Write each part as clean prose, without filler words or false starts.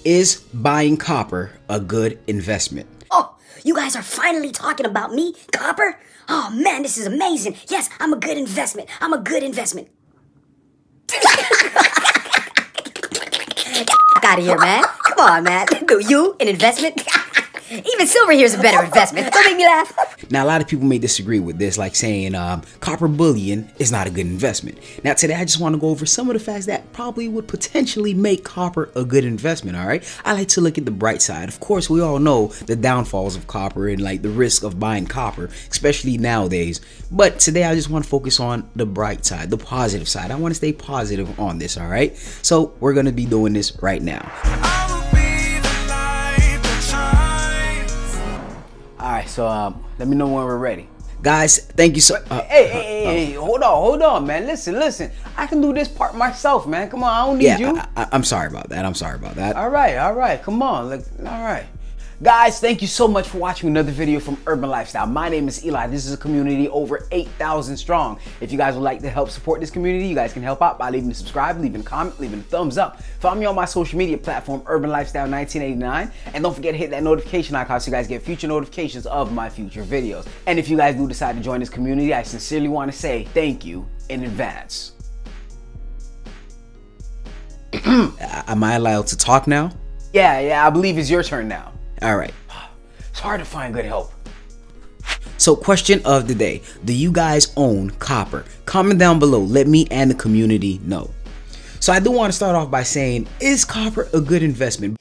Is buying copper a good investment? Oh, you guys are finally talking about me, copper? Oh man, this is amazing. Yes, I'm a good investment. I'm a good investment. Out of here, man. Come on, man. Do you an investment? Even silver here is a better investment. Don't make me laugh. Now, a lot of people may disagree with this, like saying copper bullion is not a good investment. Now, today I just want to go over some of the facts that probably would potentially make copper a good investment, all right? I like to look at the bright side. Of course, we all know the downfalls of copper and like the risk of buying copper, especially nowadays. But today I just want to focus on the bright side, the positive side. I want to stay positive on this, all right? So we're going to be doing this right now. Alright, so let me know when we're ready. Guys, thank you so Hey, hold on, man. Listen. I can do this part myself, man. Come on, I don't need you. I'm sorry about that. All right. Come on. All right. Guys, thank you so much for watching another video from Urban Lifestyle. My name is Eli. This is a community over 8,000 strong. If you guys would like to help support this community, you guys can help out by leaving a subscribe, leaving a comment, leaving a thumbs up. Follow me on my social media platform, Urban Lifestyle 1989. And don't forget to hit that notification icon so you guys get future notifications of my future videos. And if you guys do decide to join this community, I sincerely want to say thank you in advance. Am I allowed to talk now? Yeah, I believe it's your turn now. All right. It's hard to find good help. So question of the day, do you guys own copper? Comment down below, let me and the community know. So I do want to start off by saying, is copper a good investment?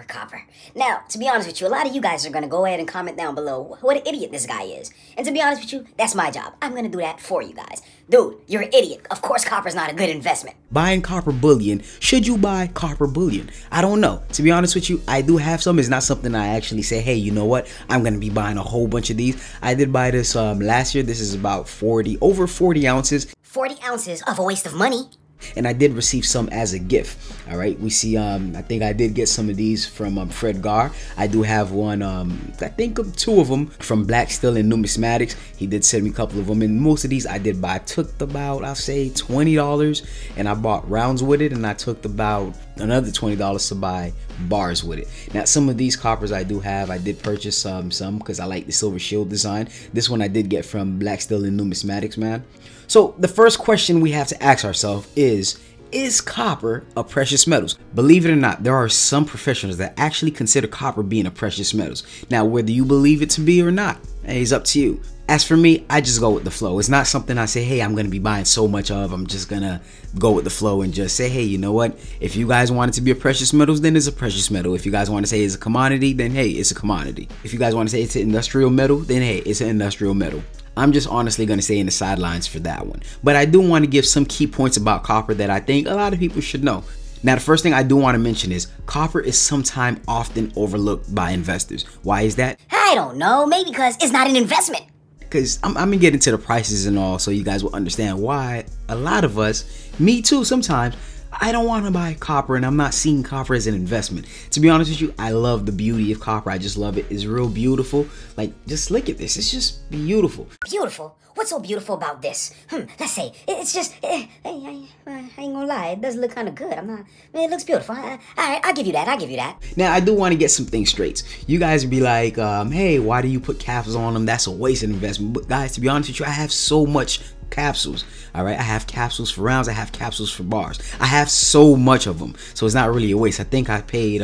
Copper. Now, to be honest with you, a lot of you guys are going to go ahead and comment down below what an idiot this guy is. And to be honest with you, that's my job. I'm going to do that for you guys. Dude, you're an idiot. Of course copper's not a good investment. Buying copper bullion, should you buy copper bullion? I don't know. To be honest with you, I do have some. It's not something I actually say, hey, you know what? I'm going to be buying a whole bunch of these. I did buy this last year. This is about over 40 ounces. 40 ounces of a waste of money. And I did receive some as a gift. All right, we see I think I did get some of these from Fred Gar. I do have one, I think two of them from Black Steel and Numismatics. He did send me a couple of them, and most of these I did buy. I took about, I'll say $20, and I bought rounds with it, and I took about another $20 to buy bars with it. Now, some of these coppers I do have. I did purchase some because I like the silver shield design. This one I did get from Black Steel and Numismatics, man. So the first question we have to ask ourselves is copper a precious metals? Believe it or not, there are some professionals that actually consider copper being a precious metals. Now, whether you believe it to be or not, hey, it's up to you. As for me, I just go with the flow. It's not something I say, hey, I'm going to be buying so much of. I'm just going to go with the flow and just say, hey, you know what? If you guys want it to be a precious metals, then it's a precious metal. If you guys want to say it's a commodity, then hey, it's a commodity. If you guys want to say it's an industrial metal, then hey, it's an industrial metal. I'm just honestly going to stay in the sidelines for that one. But I do want to give some key points about copper that I think a lot of people should know. Now, the first thing I do want to mention is copper is sometimes often overlooked by investors. Why is that? I don't know. Maybe because it's not an investment. Because I'm going to get into the prices and all so you guys will understand why a lot of us, me too sometimes, I don't want to buy copper and I'm not seeing copper as an investment. To be honest with you, I love the beauty of copper. I just love it. It's real beautiful. Like, just look at this. It's just beautiful. Beautiful? What's so beautiful about this? Let's say, it's just, I ain't gonna lie, it does look kind of good. It looks beautiful. Alright, I'll give you that. Now, I do want to get some things straight. You guys would be like, hey, why do you put capsules on them? That's a waste of investment. But guys, to be honest with you, I have so much capsules. All right, I have capsules for rounds, I have capsules for bars. I have so much of them, so it's not really a waste. I think I paid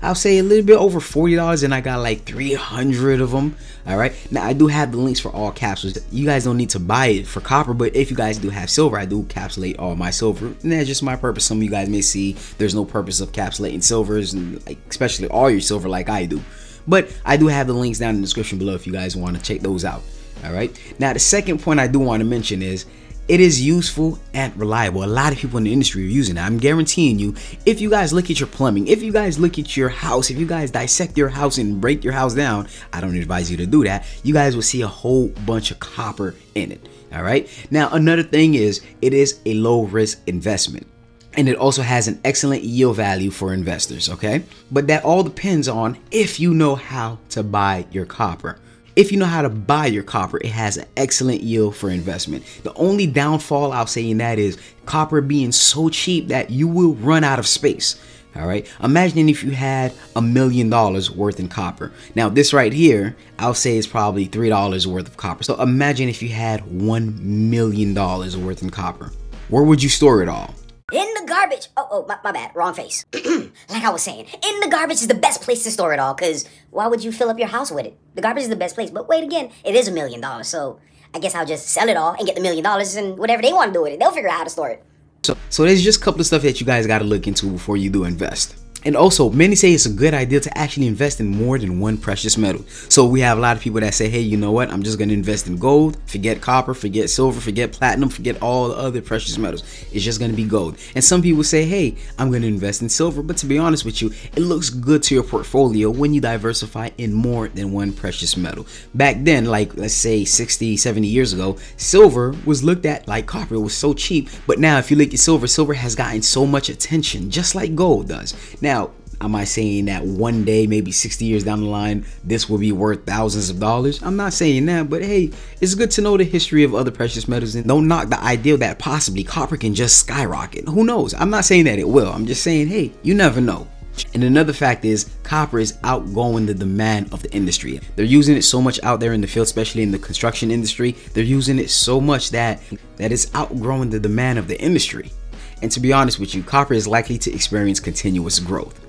I'll say a little bit over $40 and I got like 300 of them. All right, now I do have the links for all capsules. You guys don't need to buy it for copper, but if you guys do have silver, I do encapsulate all my silver, and that's just my purpose. Some of you guys may see there's no purpose of encapsulating silvers, and like, especially all your silver like I do. But I do have the links down in the description below if you guys want to check those out. All right, now the second point I do want to mention is it is useful and reliable. A lot of people in the industry are using it. I'm guaranteeing you, if you guys look at your plumbing, if you guys look at your house, if you guys dissect your house and break your house down, I don't advise you to do that. You guys will see a whole bunch of copper in it. All right, now another thing is it is a low risk investment. And it also has an excellent yield value for investors, okay? But that all depends on if you know how to buy your copper. If you know how to buy your copper, it has an excellent yield for investment. The only downfall I'll say in that is copper being so cheap that you will run out of space. All right, imagine if you had $1 million worth in copper. Now this right here, I'll say is probably $3 worth of copper. So imagine if you had $1 million worth in copper. Where would you store it all? In the garbage. Oh, my bad. Wrong face. Like I was saying, in the garbage is the best place to store it all, because why would you fill up your house with it? The garbage is the best place. But wait again, it is $1 million, so I guess I'll just sell it all and get the $1 million, and whatever they want to do with it, they'll figure out how to store it. So there's just a couple of stuff that you guys got to look into before you do invest. And also, many say it's a good idea to actually invest in more than one precious metal. So we have a lot of people that say, hey, you know what? I'm just going to invest in gold, forget copper, forget silver, forget platinum, forget all the other precious metals. It's just going to be gold. And some people say, hey, I'm going to invest in silver. But to be honest with you, it looks good to your portfolio when you diversify in more than one precious metal. Back then, like let's say 60, 70 years ago, silver was looked at like copper. It was so cheap. But now if you look at silver, silver has gotten so much attention, just like gold does. Now, am I saying that one day, maybe 60 years down the line, this will be worth thousands of dollars? I'm not saying that, but hey, it's good to know the history of other precious metals, and don't knock the idea that possibly copper can just skyrocket. Who knows? I'm not saying that it will. I'm just saying, hey, you never know. And another fact is copper is outgrowing the demand of the industry. They're using it so much out there in the field, especially in the construction industry. They're using it so much that it's outgrowing the demand of the industry. And to be honest with you, copper is likely to experience continuous growth.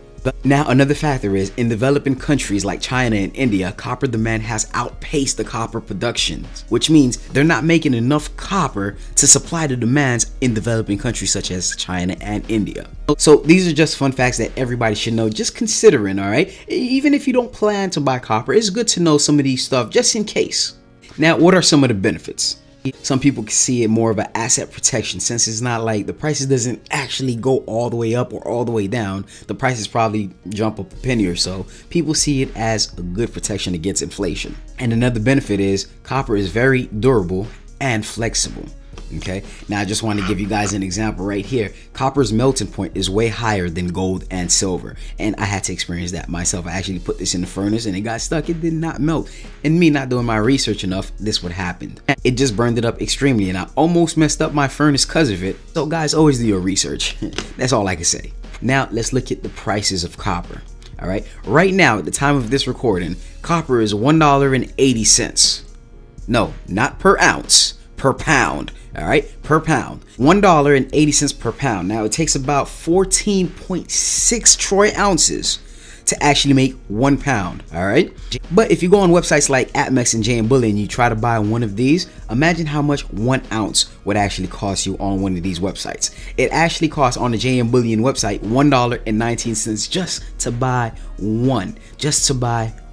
Now, another factor is in developing countries like China and India, copper demand has outpaced the copper production, which means they're not making enough copper to supply the demands in developing countries such as China and India. So these are just fun facts that everybody should know, just considering, all right? Even if you don't plan to buy copper, it's good to know some of these stuff just in case. Now, what are some of the benefits? Some people can see it more of an asset protection, since it's not like the prices doesn't actually go all the way up or all the way down. The prices probably jump up a penny or so. People see it as a good protection against inflation. And another benefit is copper is very durable and flexible. Okay, now I just want to give you guys an example right here. Copper's melting point is way higher than gold and silver, and I had to experience that myself. I actually put this in the furnace and it got stuck. It did not melt, and me not doing my research enough, this would happen. It just burned it up extremely, and I almost messed up my furnace because of it. So guys, always do your research. That's all I can say. Now let's look at the prices of copper. All right now at the time of this recording, copper is $1.80. No, not per ounce, per pound. All right, per pound, $1.80 per pound. Now it takes about 14.6 troy ounces to actually make 1 pound. All right, but if you go on websites like APMEX and JM Bullion and you try to buy one of these, imagine how much 1 ounce would actually cost you on one of these websites. It actually costs on the JM Bullion website $1.19 just to buy one,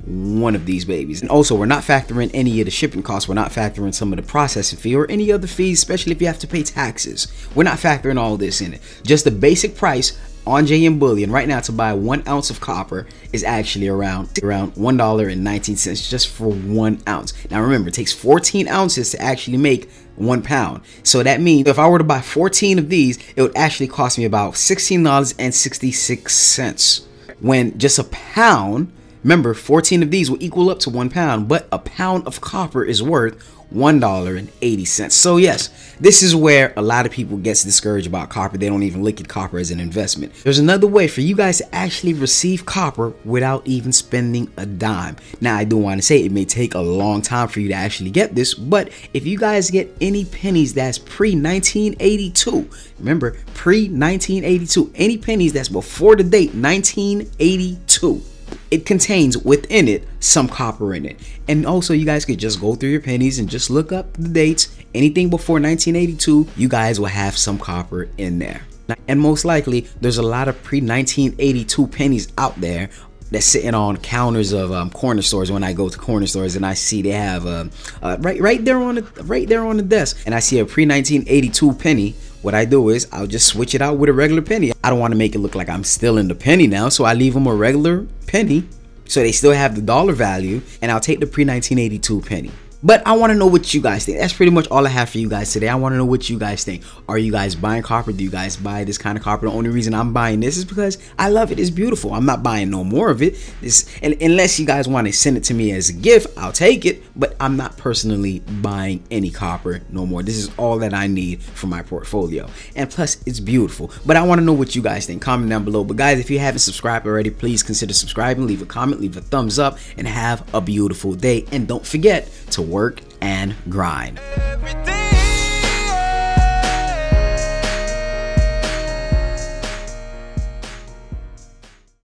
one of these babies. And also, we're not factoring any of the shipping costs. We're not factoring some of the processing fee or any other fees, especially if you have to pay taxes. We're not factoring all this in it. Just the basic price on JM Bullion right now to buy 1 ounce of copper is actually around $1.19 just for 1 ounce. Now remember, it takes 14 ounces to actually make 1 pound. So that means if I were to buy 14 of these, it would actually cost me about $16.66. When just a pound, remember, 14 of these will equal up to 1 pound, but a pound of copper is worth $1.80. So yes, this is where a lot of people gets discouraged about copper. They don't even look at copper as an investment. There's another way for you guys to actually receive copper without even spending a dime. Now, I do want to say it may take a long time for you to actually get this, but if you guys get any pennies that's pre-1982, remember, pre-1982, any pennies that's before the date 1982, it contains within it some copper in it. And also, you guys could just go through your pennies and just look up the dates. Anything before 1982, you guys will have some copper in there. And most likely, there's a lot of pre-1982 pennies out there that's sitting on counters of corner stores. When I go to corner stores and I see they have right there on the desk, and I see a pre-1982 penny, what I do is I'll just switch it out with a regular penny. I don't want to make it look like I'm still in the penny now, so I leave them a regular penny so they still have the dollar value, and I'll take the pre-1982 penny. But I want to know what you guys think. That's pretty much all I have for you guys today. I want to know what you guys think. Are you guys buying copper? Do you guys buy this kind of copper? The only reason I'm buying this is because I love it. It's beautiful. I'm not buying no more of it. And unless you guys want to send it to me as a gift, I'll take it. But I'm not personally buying any copper no more. This is all that I need for my portfolio. And plus, it's beautiful. But I want to know what you guys think. Comment down below. But guys, if you haven't subscribed already, please consider subscribing. Leave a comment, leave a thumbs up, and have a beautiful day. And don't forget to work and grind.